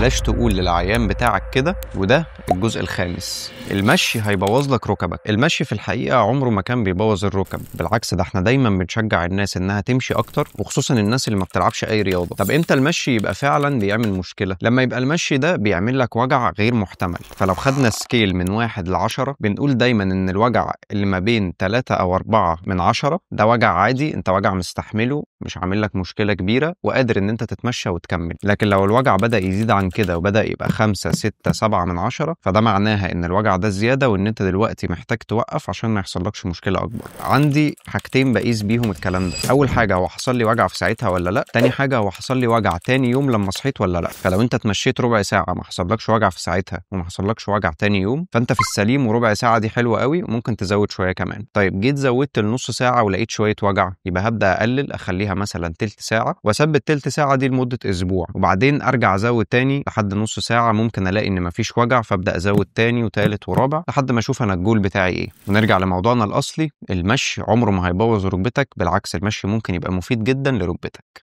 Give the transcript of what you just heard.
بلاش تقول للعيان بتاعك كده. وده الجزء الخامس، المشي هيبوظ لك ركبك. المشي في الحقيقة عمره ما كان بيبوظ الركب، بالعكس ده احنا دايما بنشجع الناس انها تمشي اكتر، وخصوصا الناس اللي ما بتلعبش اي رياضة. طب امتى المشي يبقى فعلا بيعمل مشكلة؟ لما يبقى المشي ده بيعمل لك وجع غير محتمل. فلو خدنا سكيل من 1 ل10 بنقول دايما ان الوجع اللي ما بين 3 أو 4 من 10 ده وجع عادي، انت وجع مستحمله، مش عامل لك مشكلة كبيرة، وقادر ان انت تتمشى وتكمل. لكن لو الوجع بدأ يزيد عن كده وبدأ يبقى 5 6 7 من 10 فده معناها ان الوجع ده زيادة، وان انت دلوقتي محتاج توقف عشان ما يحصلكش مشكلة اكبر. عندي حاجتين بقيس بيهم الكلام ده. اول حاجة هو حصل لي وجع في ساعتها ولا لا، تاني حاجة هو حصل لي وجع تاني يوم لما صحيت ولا لا. فلو انت اتمشيت ربع ساعة ما حصلكش وجع في ساعتها وما حصلكش وجع تاني يوم فانت في السليم، وربع ساعة دي حلوة قوي وممكن تزود شوية كمان. طيب جيت زودت لنص ساعة ولقيت شوية وجع، يبقى هبدأ اقلل اخليها مثلا تلت ساعة، واثبت تلت ساعة دي لمدة اسبوع، وبعدين ارجع ازود تاني لحد نص ساعة. ممكن الاقي ان مفيش وجع فابدأ ازود تاني وتالت ورابع لحد ما اشوف انا الجول بتاعي ايه. ونرجع لموضوعنا الاصلي، المشي عمره ما هيبوظ ركبتك، بالعكس المشي ممكن يبقى مفيد جدا لركبتك.